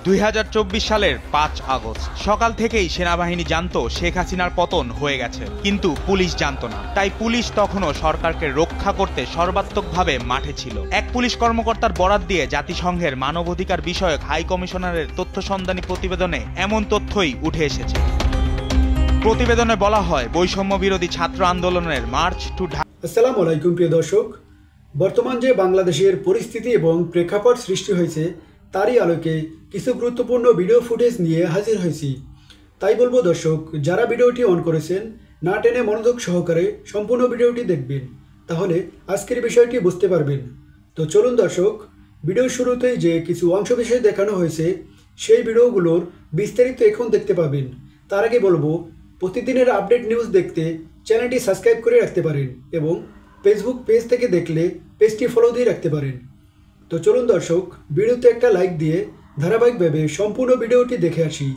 2024 সালের 5 আগস্ট সকাল থেকেই সেনাবাহিনী জানতো শেখ হাসিনার পতন হয়ে গেছে, কিন্তু পুলিশ জানতো না। তাই পুলিশ তখনও সরকারকে রক্ষা করতে সর্বাত্মকভাবে মাঠে ছিল। এক পুলিশ কর্মকর্তার বরাত দিয়ে জাতিসংঘের মানবাধিকার বিষয়ক হাই কমিশনারের তথ্য সন্ধানী প্রতিবেদনে এমন তথ্যই উঠে এসেছে। প্রতিবেদনে বলা হয়, বৈষম্য বিরোধী ছাত্র আন্দোলনের মার্চ টু ঢাকা। আসসালামু আলাইকুম প্রিয় দর্শক, বর্তমান যে বাংলাদেশের পরিস্থিতি এবং প্রেক্ষাপট সৃষ্টি হয়েছে তারই আলোকে কিছু গুরুত্বপূর্ণ ভিডিও ফুটেজ নিয়ে হাজির হয়েছি। তাই বলবো দর্শক, যারা ভিডিওটি অন করেছেন না টেনে মনোযোগ সহকারে সম্পূর্ণ ভিডিওটি দেখবেন, তাহলে আজকের বিষয়টি বুঝতে পারবেন। তো চলুন দর্শক, ভিডিওর শুরুতেই যে কিছু অংশ বিষয় দেখানো হয়েছে সেই ভিডিওগুলোর বিস্তারিত এখন দেখতে পাবেন। তার আগে বলবো, প্রতিদিনের আপডেট নিউজ দেখতে চ্যানেলটি সাবস্ক্রাইব করে রাখতে পারেন এবং ফেসবুক পেজ থেকে দেখলে পেজটি ফলো দিয়ে রাখতে পারেন। তো চলুন দর্শক, ভিডিওতে একটা লাইক দিয়ে ধারাবাহিকভাবে সম্পূর্ণ ভিডিওটি দেখে আসি।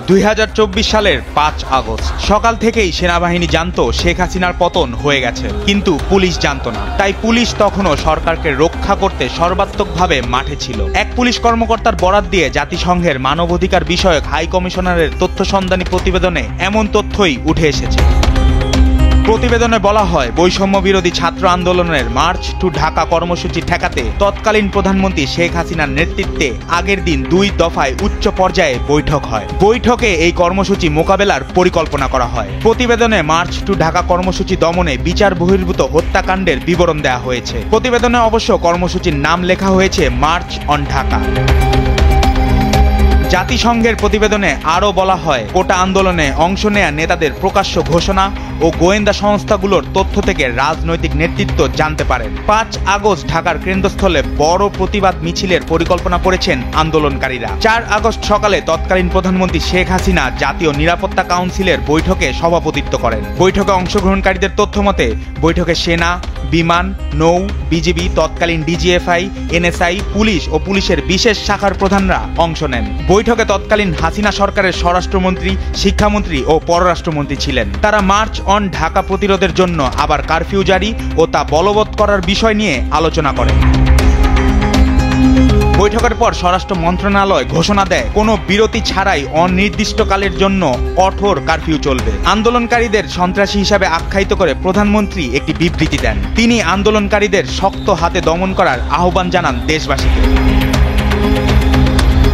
2024 সালের 5 আগস্ট সকাল থেকেই সেনাবাহিনী জানতো শেখ হাসিনার পতন হয়ে গেছে, কিন্তু পুলিশ জানতো না। তাই পুলিশ তখনও সরকারকে রক্ষা করতে সর্বাত্মকভাবে মাঠে ছিল। এক পুলিশ কর্মকর্তার বরাত দিয়ে জাতিসংঘের মানবাধিকার বিষয়ক হাই কমিশনারের তথ্য সন্ধানী প্রতিবেদনে এমন তথ্যই উঠে এসেছে। প্রতিবেদনে বলা হয়, বৈষম্য বিরোধী ছাত্র আন্দোলনের মার্চ টু ঢাকা কর্মসূচি ঠেকাতে তৎকালীন প্রধানমন্ত্রী শেখ হাসিনার নেতৃত্বে আগের দিন 2 দফায় উচ্চ পর্যায়ে বৈঠক হয়। বৈঠকে এই কর্মসূচি মোকাবেলার পরিকল্পনা করা হয়। প্রতিবেদনে মার্চ টু ঢাকা কর্মসূচি দমনে বিচার বহির্ভূত হত্যাকাণ্ডের বিবরণ দেওয়া হয়েছে। প্রতিবেদনে অবশ্য কর্মসূচির নাম লেখা হয়েছে মার্চ অন ঢাকা। জাতিসংঘের প্রতিবেদনে আরও বলা হয়, কোটা আন্দোলনে অংশ নেয়া নেতাদের প্রকাশ্য ঘোষণা ও গোয়েন্দা সংস্থাগুলোর তথ্য থেকে রাজনৈতিক নেতৃত্ব জানতে পারেন। 5 আগস্ট ঢাকার কেন্দ্রস্থলে বড় প্রতিবাদ মিছিলের পরিকল্পনা করেছেন আন্দোলনকারীরা। 4 আগস্ট সকালে তৎকালীন প্রধানমন্ত্রী শেখ হাসিনা জাতীয় নিরাপত্তা কাউন্সিলের বৈঠকে সভাপতিত্ব করেন। বৈঠকে অংশগ্রহণকারীদের তথ্য মতে, বৈঠকে সেনা, বিমান, নৌ, বিজিবি, তৎকালীন ডিজিএফআই, এনএসআই, পুলিশ ও পুলিশের বিশেষ শাখার প্রধানরা অংশ নেন। বৈঠকে তৎকালীন হাসিনা সরকারের স্বরাষ্ট্রমন্ত্রী, শিক্ষামন্ত্রী ও পররাষ্ট্রমন্ত্রী ছিলেন। তারা মার্চ অন ঢাকা প্রতিরোধের জন্য আবার কারফিউ জারি ও তা বলবৎ করার বিষয় নিয়ে আলোচনা করেন। বৈঠকের পর স্বরাষ্ট্র মন্ত্রণালয় ঘোষণা দেয়, কোনো বিরতি ছাড়াই অনির্দিষ্টকালের জন্য কঠোর কারফিউ চলবে। আন্দোলনকারীদের সন্ত্রাসী হিসাবে আখ্যায়িত করে প্রধানমন্ত্রী একটি বিবৃতি দেন। তিনি আন্দোলনকারীদের শক্ত হাতে দমন করার আহ্বান জানান দেশবাসীকে।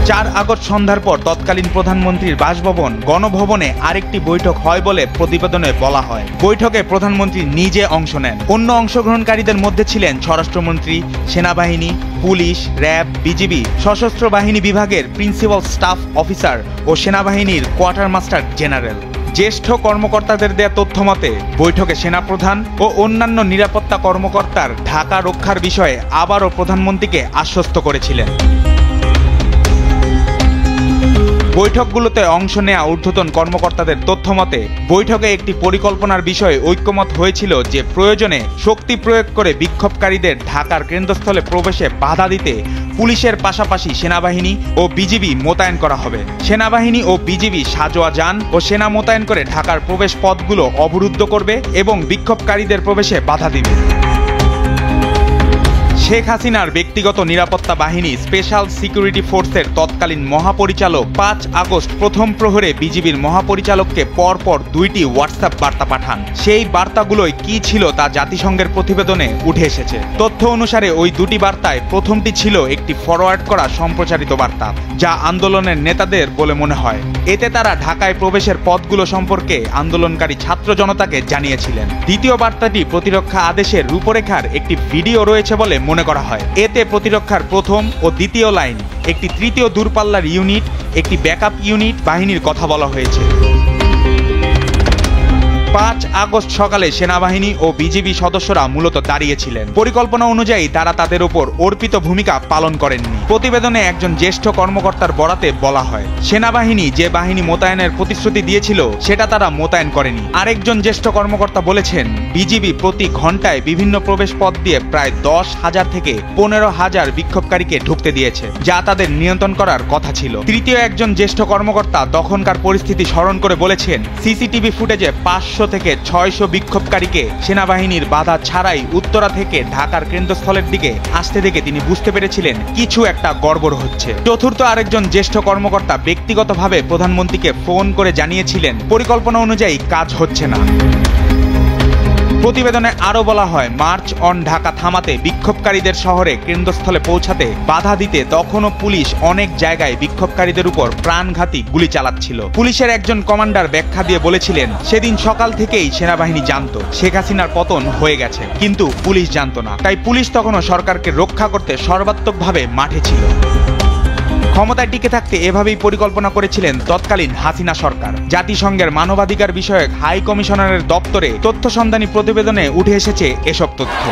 4 আগস্ট সন্ধ্যার পর তৎকালীন প্রধানমন্ত্রীর বাসভবন গণভবনে আরেকটি বৈঠক হয় বলে প্রতিবেদনে বলা হয়। বৈঠকে প্রধানমন্ত্রী নিজে অংশ নেন। অন্য অংশগ্রহণকারীদের মধ্যে ছিলেন স্বরাষ্ট্রমন্ত্রী, সেনাবাহিনী, পুলিশ, র্যাব, বিজিবি, সশস্ত্র বাহিনী বিভাগের প্রিন্সিপাল স্টাফ অফিসার ও সেনাবাহিনীর কোয়ার্টার মাস্টার জেনারেল। জ্যেষ্ঠ কর্মকর্তাদের দেয়া তথ্য মতে, বৈঠকে সেনাপ্রধান ও অন্যান্য নিরাপত্তা কর্মকর্তার ঢাকা রক্ষার বিষয়ে আবারও প্রধানমন্ত্রীকে আশ্বস্ত করেছিলেন। বৈঠকগুলোতে অংশ নেয়া ঊর্ধ্বতন কর্মকর্তাদের তথ্য মতে, বৈঠকে একটি পরিকল্পনার বিষয়ে ঐক্যমত হয়েছিল যে প্রয়োজনে শক্তি প্রয়োগ করে বিক্ষোভকারীদের ঢাকার কেন্দ্রস্থলে প্রবেশে বাধা দিতে পুলিশের পাশাপাশি সেনাবাহিনী ও বিজিবি মোতায়েন করা হবে। সেনাবাহিনী ও বিজিবি সাজোয়া যান ও সেনা মোতায়েন করে ঢাকার প্রবেশ পথগুলো অবরুদ্ধ করবে এবং বিক্ষোভকারীদের প্রবেশে বাধা দিবে। শেখ হাসিনার ব্যক্তিগত নিরাপত্তা বাহিনী স্পেশাল সিকিউরিটি ফোর্সের তৎকালীন মহাপরিচালক 5 আগস্ট প্রথম প্রহরে বিজিবির মহাপরিচালককে পরপর 2টি হোয়াটসঅ্যাপ বার্তা পাঠান। সেই বার্তাগুলোই কি ছিল তা জাতিসংঘের প্রতিবেদনে উঠে এসেছে। তথ্য অনুসারে ওই 2টি বার্তায় প্রথমটি ছিল একটি ফরওয়ার্ড করা সম্প্রচারিত বার্তা, যা আন্দোলনের নেতাদের বলে মনে হয়। এতে তারা ঢাকায় প্রবেশের পথগুলো সম্পর্কে আন্দোলনকারী ছাত্র জনতাকে জানিয়েছিলেন। দ্বিতীয় বার্তাটি প্রতিরক্ষা আদেশের রূপরেখার একটি ভিডিও রয়েছে বলে মনে করা হয়। এতে প্রতিরক্ষার প্রথম ও দ্বিতীয় লাইন, একটি তৃতীয় দূরপাল্লার ইউনিট, একটি ব্যাকআপ ইউনিট বাহিনীর কথা বলা হয়েছে। 5 আগস্ট সকালে সেনাবাহিনী ও বিজিবি সদস্যরা মূলত দাঁড়িয়েছিলেন। পরিকল্পনা অনুযায়ী তারা তাদের উপর অর্পিত ভূমিকা পালন করেননি। প্রতিবেদনে একজন জ্যেষ্ঠ কর্মকর্তার বরাতে বলা হয়, সেনাবাহিনী যে বাহিনী মোতায়েনের প্রতিশ্রুতি দিয়েছিল সেটা তারা মোতায়েন করেনি। আরেকজন জ্যেষ্ঠ কর্মকর্তা বলেছেন, বিজিবি প্রতি ঘন্টায় বিভিন্ন প্রবেশ পথ দিয়ে প্রায় 10,000 থেকে 15,000 বিক্ষোভকারীকে ঢুকতে দিয়েছে, যা তাদের নিয়ন্ত্রণ করার কথা ছিল। তৃতীয় একজন জ্যেষ্ঠ কর্মকর্তা তখনকার পরিস্থিতি স্মরণ করে বলেছেন, সিসিটিভি ফুটেজে 500 500 থেকে 600 বিক্ষোভকারীকে সেনাবাহিনীর বাধা ছাড়াই উত্তরা থেকে ঢাকার কেন্দ্রস্থলের দিকে আসতে দেখে তিনি বুঝতে পেরেছিলেন কিছু একটা গড়বড় হচ্ছে। চতুর্থ আরেকজন জ্যেষ্ঠ কর্মকর্তা ব্যক্তিগতভাবে প্রধানমন্ত্রীকে ফোন করে জানিয়েছিলেন পরিকল্পনা অনুযায়ী কাজ হচ্ছে না। প্রতিবেদনে আরো বলা হয়, মার্চ অন ঢাকা থামাতে বিক্ষোভকারীদের শহরে কেন্দ্রস্থলে পৌঁছাতে বাধা দিতে তখনও পুলিশ অনেক জায়গায় বিক্ষোভকারীদের উপর প্রাণঘাতী গুলি চালাচ্ছিল। পুলিশের একজন কমান্ডার ব্যাখ্যা দিয়ে বলেছিলেন, সেদিন সকাল থেকেই সেনাবাহিনী জানতো শেখ হাসিনার পতন হয়ে গেছে, কিন্তু পুলিশ জানতো না। তাই পুলিশ তখনও সরকারকে রক্ষা করতে সর্বাত্মকভাবে মাঠে ছিল। ক্ষমতায় টিকে থাকতে এভাবেই পরিকল্পনা করেছিলেন তৎকালীন হাসিনা সরকার। জাতিসংঘের মানবাধিকার বিষয়ক হাই কমিশনারের দপ্তরে তথ্য সন্ধানী প্রতিবেদনে উঠে এসেছে এসব তথ্য।